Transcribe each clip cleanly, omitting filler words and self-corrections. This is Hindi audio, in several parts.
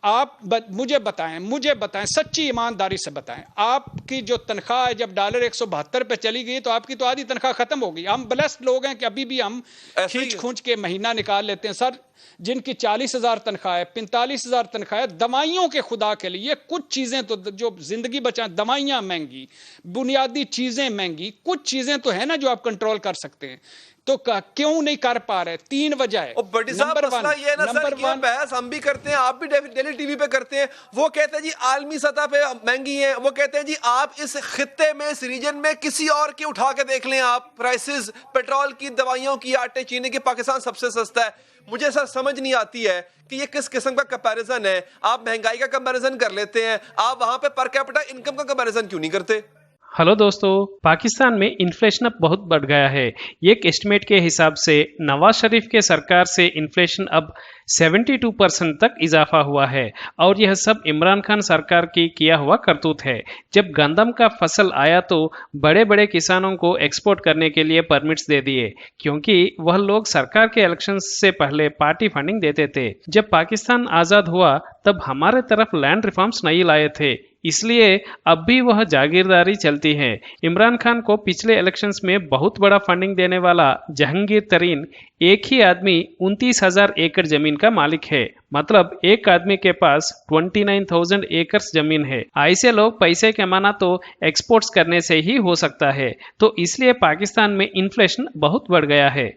मुझे बताएं सच्ची ईमानदारी से बताएं, आपकी जो तनख्वाह है जब $172 पे चली गई तो आपकी तो आधी तनख्वाह खत्म हो गई। हम ब्लेस्ड लोग हैं कि अभी भी हम खींच खूंच के महीना निकाल लेते हैं। सर जिनकी 40,000 तनख्वाह है, 45,000 तनख्वाह है, दवाइयों के खुदा के लिए कुछ चीजें तो जो जिंदगी बचाएं, दवाइयां महंगी, बुनियादी चीजें महंगी, कुछ चीजें तो है ना जो आप कंट्रोल कर सकते हैं, तो क्यों नहीं कर पा रहे? 3 वजह है। बड़ी साहब मसला ये है ना सर, ये बहस हम भी करते हैं, आप भी डेली टीवी पे करते हैं। वो कहते हैं जी आलमी सतह पे महंगी है, वो कहते हैं जी आप इस खित्ते में, इस रीजन में किसी और की उठा के देख लें आप प्राइसेस, पेट्रोल की, दवाइयों की, आटे चीनी की, पाकिस्तान सबसे सस्ता है। मुझे सर समझ नहीं आती है कि ये किस किस्म का कंपैरिजन है। आप महंगाई का कंपैरिजन कर लेते हैं, आप वहां पे पर कैपिटा इनकम का कंपैरिजन क्यों नहीं करते? हेलो दोस्तों, पाकिस्तान में इन्फ्लेशन अब बहुत बढ़ गया है। एक एस्टिमेट के हिसाब से नवाज शरीफ के सरकार से इन्फ्लेशन अब 72% तक इजाफा हुआ है और यह सब इमरान खान सरकार की किया हुआ करतूत है। जब गंदम का फसल आया तो बड़े बड़े किसानों को एक्सपोर्ट करने के लिए परमिट्स दे दिए, क्योंकि वह लोग सरकार के इलेक्शन से पहले पार्टी फंडिंग देते थे। जब पाकिस्तान आज़ाद हुआ तब हमारे तरफ लैंड रिफॉर्म्स नहीं लाए थे, इसलिए अब भी वह जागीरदारी चलती है। इमरान खान को पिछले इलेक्शंस में बहुत बड़ा फंडिंग देने वाला जहांगीर तरीन एक ही आदमी 29,000 एकड़ जमीन का मालिक है। मतलब एक आदमी के पास 29,000 एकर्स जमीन है। ऐसे लोग पैसे कमाना तो एक्सपोर्ट्स करने से ही हो सकता है, तो इसलिए पाकिस्तान में इन्फ्लेशन बहुत बढ़ गया है।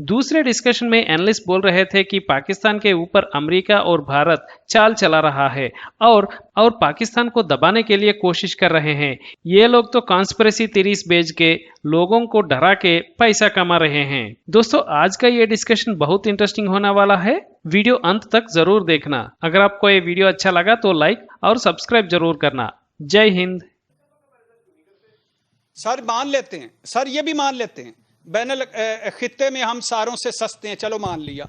दूसरे डिस्कशन में एनालिस्ट बोल रहे थे कि पाकिस्तान के ऊपर अमेरिका और भारत चाल चला रहा है और पाकिस्तान को दबाने के लिए कोशिश कर रहे हैं। ये लोग तो कॉन्स्पिरेसी थ्योरीज बेच के लोगों को डरा के पैसा कमा रहे हैं। दोस्तों, आज का ये डिस्कशन बहुत इंटरेस्टिंग होने वाला है। वीडियो अंत तक जरूर देखना। अगर आपको ये वीडियो अच्छा लगा तो लाइक और सब्सक्राइब जरूर करना। जय हिंद। सर मान लेते हैं, सर ये भी मान लेते हैं बैनुल खित्ते में हम सारों से सस्ते हैं, चलो मान लिया।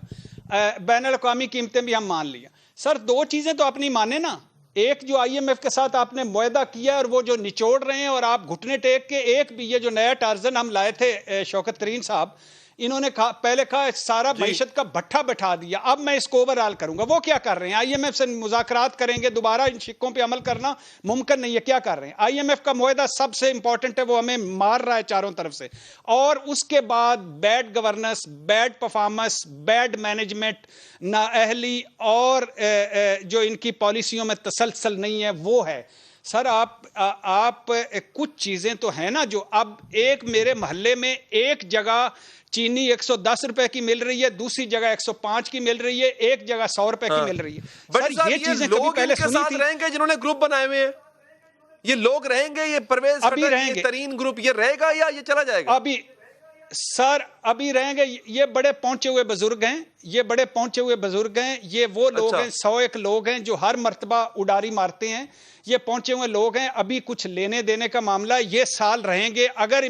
बैनुल अक़वामी कीमतें भी हम मान लिया। सर दो चीजें तो अपनी माने ना, एक जो IMF के साथ आपने मुआहदा किया और वो जो निचोड़ रहे हैं और आप घुटने टेक के, एक भी ये जो नया टार्जन हम लाए थे शौकत तरीन साहब, इन्होंने पहले कहा सारा मईशत का भट्ठा बैठा दिया, अब मैं इसको ओवरऑल करूंगा। वो क्या कर रहे हैं? IMF से मुज़ाकरात करेंगे, दोबारा इन शिक्कों पे अमल करना मुमकिन नहीं है। क्या कर रहे हैं? IMF का मुआहदा सबसे इंपॉर्टेंट है, वो हमें मार रहा है चारों तरफ से। और उसके बाद bad governance, bad performance, bad management, नाअहली और जो इनकी पॉलिसियों में तसलसल नहीं है, वो है। सर आप कुछ चीजें तो है ना जो अब एक मेरे मोहल्ले में एक जगह चीनी 110 रुपए की मिल रही है, दूसरी जगह 105 की मिल रही है, एक जगह 100 रुपए की मिल रही है। सर ये चीजें कभी पहले सुनी थी? रहेंगे जिन्होंने ग्रुप बनाए हुए हैं, ये लोग रहेंगे, ये परवेज खट्टर, तरीन ग्रुप, ये रहेगा या ये चला जाएगा? अभी सर अभी रहेंगे। ये बड़े पहुंचे हुए बुजुर्ग हैं, ये बड़े पहुंचे हुए बुजुर्ग हैं, ये वो लोग हैं, 101 लोग हैं जो हर मर्तबा उडारी मारते हैं। ये पहुंचे हुए लोग हैं, अभी कुछ लेने देने का मामला, ये साल रहेंगे। अगर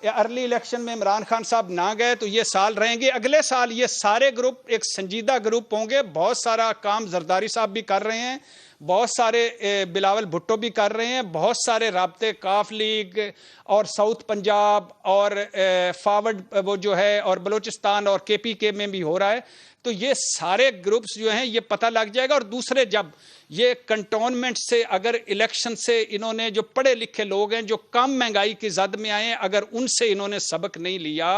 अर्ली इलेक्शन में इमरान खान साहब ना गए तो ये साल रहेंगे। अगले साल ये सारे ग्रुप एक संजीदा ग्रुप होंगे। बहुत सारा काम जरदारी साहब भी कर रहे हैं, बहुत सारे बिलावल भुट्टो भी कर रहे हैं, बहुत सारे राब्ते काफ लीग और साउथ पंजाब और फॉरवर्ड वो जो है और बलूचिस्तान और KPK में भी हो रहा है। तो ये सारे ग्रुप्स जो हैं ये पता लग जाएगा। और दूसरे, जब ये कंटोनमेंट से, अगर इलेक्शन से इन्होंने, जो पढ़े लिखे लोग हैं जो कम महंगाई की जद में आए, अगर उनसे इन्होंने सबक नहीं लिया,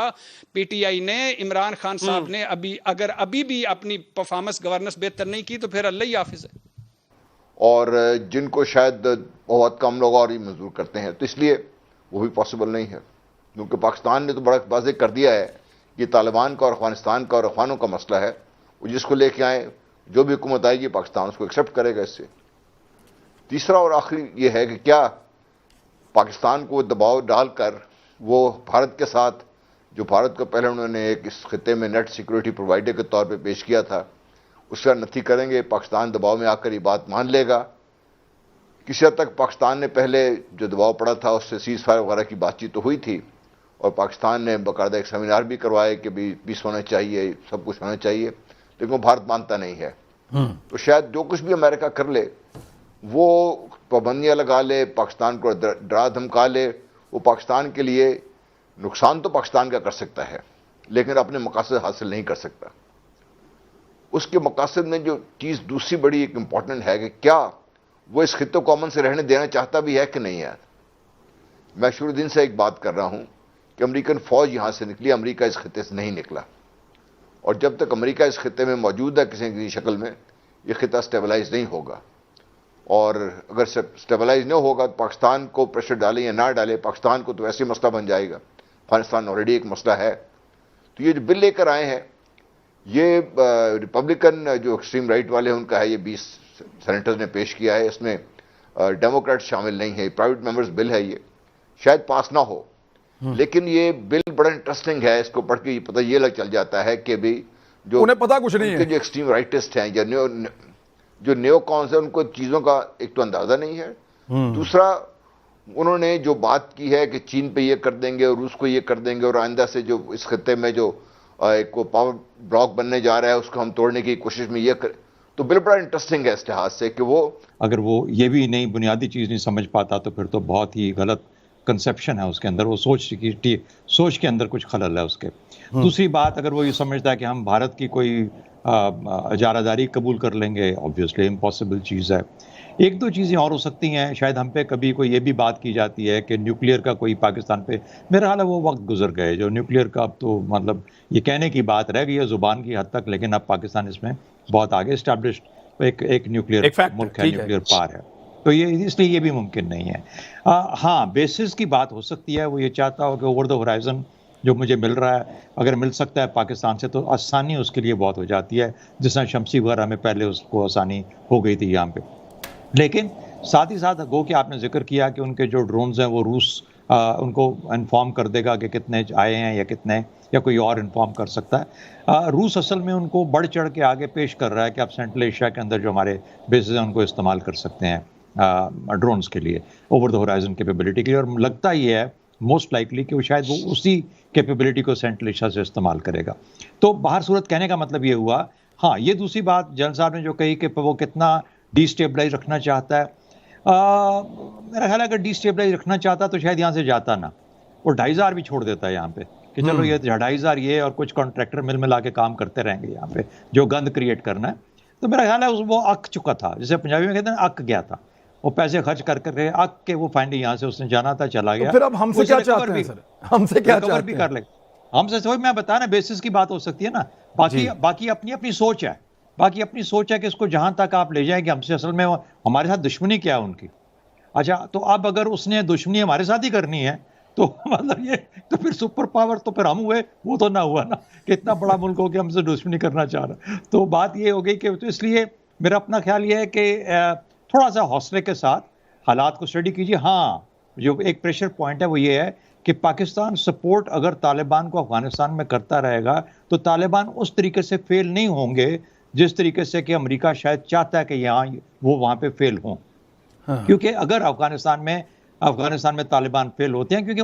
PTI ने, इमरान खान साहब ने अगर अभी भी अपनी परफॉर्मेंस गवर्नेंस बेहतर नहीं की तो फिर अल्लाह ही हाफिज है। और जिनको शायद बहुत कम लोग और ही मंजूर करते हैं, तो इसलिए वो भी पॉसिबल नहीं है, क्योंकि पाकिस्तान ने तो बड़ा वाज़ेह कर दिया है कि तालिबान का और अफगानिस्तान का और अफगानों का मसला है, वो जिसको लेके आए, जो भी हुकूमत आएगी पाकिस्तान उसको एक्सेप्ट करेगा। इससे तीसरा और आखिरी ये है कि क्या पाकिस्तान को दबाव डालकर वो भारत के साथ, जो भारत को पहले उन्होंने एक इस खित्ते में नेट सिक्योरिटी प्रोवाइडर के तौर पे पेश किया था, उसका नथी करेंगे? पाकिस्तान दबाव में आकर ये बात मान लेगा? किसी हद तक पाकिस्तान ने पहले जो दबाव पड़ा था उससे सीज फायर वगैरह की बातचीत तो हुई थी, और पाकिस्तान ने बाकायदा एक सेमिनार भी करवाए कि भी पीस होना चाहिए, सब कुछ होना चाहिए, लेकिन वो भारत मानता नहीं है। तो शायद जो कुछ भी अमेरिका कर ले, वो पाबंदियां लगा ले, पाकिस्तान को डरा धमका ले, वो पाकिस्तान के लिए नुकसान तो पाकिस्तान का कर सकता है, लेकिन अपने मकासद हासिल नहीं कर सकता। उसके मकासद में जो चीज़ दूसरी बड़ी एक इम्पॉर्टेंट है कि क्या वो इस खित्ते को अमन से रहने देना चाहता भी है कि नहीं है। मैं शुरू दिन से एक बात कर रहा हूं कि अमेरिकन फौज यहां से निकली, अमेरिका इस खित्ते से नहीं निकला, और जब तक अमेरिका इस खित्ते में मौजूद है किसी न किसी शक्ल में, यह खित्ता स्टेबलाइज नहीं होगा। और अगर स्टेबलाइज नहीं होगा तो पाकिस्तान को प्रेशर डाले या ना डाले, पाकिस्तान को तो वैसे ही मसला बन जाएगा। अफगानिस्तान ऑलरेडी एक मसला है। तो ये जो बिल लेकर आए हैं, ये रिपब्लिकन जो एक्सट्रीम राइट वाले हैं उनका है, ये 20 सेनेटर्स ने पेश किया है। इसमें डेमोक्रेट शामिल नहीं है, प्राइवेट मेंबर्स बिल है, ये शायद पास ना हो, लेकिन ये बिल बड़ा इंटरेस्टिंग है। इसको पढ़ के पता ये लग चल जाता है कि भी जो उन्हें पता कुछ नहीं है, जो एक्सट्रीम राइटिस्ट हैं या जो न्योकॉन्स हैं, उनको चीजों का एक तो अंदाजा नहीं है। दूसरा, उन्होंने जो बात की है कि चीन पे ये कर देंगे और रूस को ये कर देंगे, और आइंदा से जो इस खत्ते में जो एक पावर ब्लॉक बनने जा रहा है उसको हम तोड़ने की कोशिश में ये कर, तो बिल बड़ा इंटरेस्टिंग है इस लिहाज से कि वो अगर वो ये भी नहीं बुनियादी चीज़ नहीं समझ पाता तो फिर तो बहुत ही गलत कंसेप्शन है उसके अंदर, वो सोच के अंदर कुछ खलल है उसके। दूसरी बात, अगर वो ये समझता है कि हम भारत की कोई इजारादारी कबूल कर लेंगे, ऑब्वियसली इम्पॉसिबल चीज़ है। एक दो चीज़ें और हो सकती हैं, शायद हम पे कभी कोई ये भी बात की जाती है कि न्यूक्लियर का कोई पाकिस्तान पे, मेरा हाल है वो वक्त गुजर गए जो न्यूक्लियर का, अब तो मतलब ये कहने की बात रह गई है ज़ुबान की हद तक, लेकिन अब पाकिस्तान इसमें बहुत आगे इस्टेब्लिश्ड एक न्यूक्लियर मुल्क है, न्यूक्लियर पार है, तो ये इसलिए ये भी मुमकिन नहीं है। हाँ, बेसिस की बात हो सकती है, वो ये चाहता हो कि ओवर द होराइजन जो मुझे मिल रहा है, अगर मिल सकता है पाकिस्तान से तो आसानी उसके लिए बहुत हो जाती है, जिस तरह शमसी वगैरह में पहले उसको आसानी हो गई थी यहाँ पे। लेकिन साथ ही साथ गो कि आपने जिक्र किया कि उनके जो ड्रोन्स हैं वो रूस उनको इन्फॉर्म कर देगा कि कितने आए हैं या कितने, या कोई और इन्फॉर्म कर सकता है। रूस असल में उनको बढ़ चढ़ के आगे पेश कर रहा है कि आप सेंट्रल एशिया के अंदर जो हमारे बेसिस हैं उनको इस्तेमाल कर सकते हैं ड्रोन्स के लिए, ओवर द होराइजन कैपेबिलिटी के लिए, और लगता ही है मोस्ट लाइकली कि वो शायद वो उसी कैपेबिलिटी को सेंट्रल एशिया से इस्तेमाल करेगा। तो बाहर सूरत कहने का मतलब ये हुआ। हाँ, ये दूसरी बात जनरल साहब ने जो कही कि वो कितना डिस्टेबलाइज रखना चाहता है, मेरा ख्याल है अगर डिस्टेबलाइज रखना चाहता तो शायद यहाँ से जाता ना, वो 2,500 भी छोड़ देता है यहाँ पे कि चलो ये 2,500 ये और कुछ कॉन्ट्रैक्टर मिला के काम करते रहेंगे यहाँ पे जो गंद क्रिएट करना है। तो मेरा ख्याल है वो अक चुका था, जैसे पंजाबी में कहते हैं अक गया था, वो पैसे खर्च कर करके अक के वो फाइनली यहाँ से उसने जाना था, चला गया। तो फिर अब हमसे क्या चाहते हैं सर? हमसे क्या चाहते हैं? भी कर ले, हमसे वही मैं बता रहा, बेसिस की बात हो सकती है ना, बाकी अपनी अपनी सोच है, बाकी अपनी सोच है कि इसको जहां तक आप ले जाएंगे, हमसे असल में हमारे साथ दुश्मनी क्या है उनकी। अच्छा, तो अब अगर उसने दुश्मनी हमारे साथ ही करनी है तो मतलब ये तो फिर सुपर पावर तो फिर हम हुए, वो तो ना हुआ ना कि इतना बड़ा मुल्क हो कि हमसे दुश्मनी करना चाह रहा। तो बात ये हो गई कि तो इसलिए मेरा अपना ख्याल ये है कि थोड़ा सा हौसले के साथ हालात को स्टडी कीजिए। हाँ, जो एक प्रेशर पॉइंट है वो ये है कि पाकिस्तान सपोर्ट अगर तालिबान को अफगानिस्तान में करता रहेगा तो तालिबान उस तरीके से फेल नहीं होंगे जिस तरीके से कि अमेरिका शायद चाहता है कि यहाँ वो वहाँ पे फेल हों। हाँ। क्योंकि अगर अफगानिस्तान में तालिबान फेल होते हैं, क्योंकि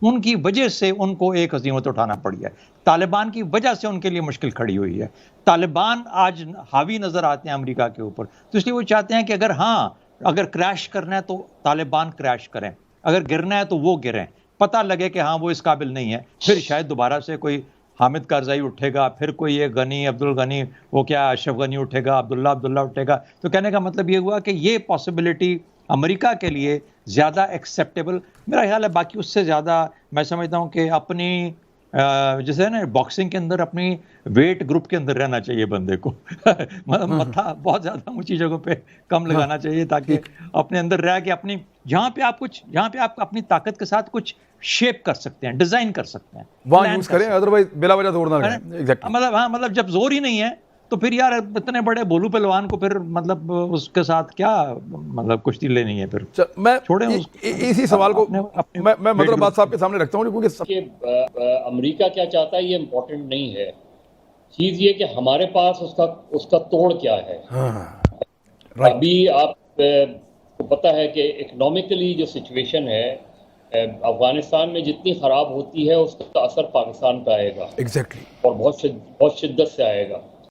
उनकी वजह से उनको एक हज़ीमत उठाना पड़ी है, तालिबान की वजह से उनके लिए मुश्किल खड़ी हुई है। तालिबान आज हावी नज़र आते हैं अमेरिका के ऊपर, तो इसलिए वो चाहते हैं कि अगर क्रैश करना है तो तालिबान क्रैश करें, अगर गिरना है तो वो गिरें, पता लगे कि हाँ वो इस काबिल नहीं है, फिर शायद दोबारा से कोई हामिद कारज़ाई उठेगा, फिर कोई ये गनी अब्दुल गनी, वो क्या अशरफ गनी उठेगा, अब्दुल्ला उठेगा। तो कहने का मतलब ये हुआ कि ये पॉसिबिलिटी अमेरिका के लिए ज़्यादा एक्सेप्टेबल मेरा ख्याल है। बाकी उससे ज़्यादा मैं समझता हूँ कि अपनी जैसे ना बॉक्सिंग के अंदर अपनी वेट ग्रुप के अंदर रहना चाहिए बंदे को मत्था बहुत ज़्यादा ऊंची जगहों पे कम लगाना चाहिए, ताकि अपने अंदर रह के अपनी जहाँ पे आप अपनी ताकत के साथ कुछ शेप कर सकते हैं, डिजाइन कर सकते हैं, वहाँ यूज करें, अदरवाइज बिला वजह जोर ना लगाएं। एग्जैक्टली, मतलब जब जोर ही नहीं है तो फिर यार इतने बड़े भोलू पहलवान को फिर मतलब उसके साथ क्या मतलब कुश्ती लेनी है फिर। मैं छोड़े इसी सवाल को मैं मतलब बात साहब के सामने रखता हूँ, क्योंकि अमेरिका क्या चाहता है ये इम्पोर्टेंट नहीं है, चीज ये कि हमारे पास उसका तोड़ क्या है। अभी आपको पता है कि इकोनॉमिकली जो सिचुएशन है अफगानिस्तान में जितनी खराब होती है उसका असर पाकिस्तान पे आएगा। एग्जैक्टली, और बहुत शिद्दत से आएगा।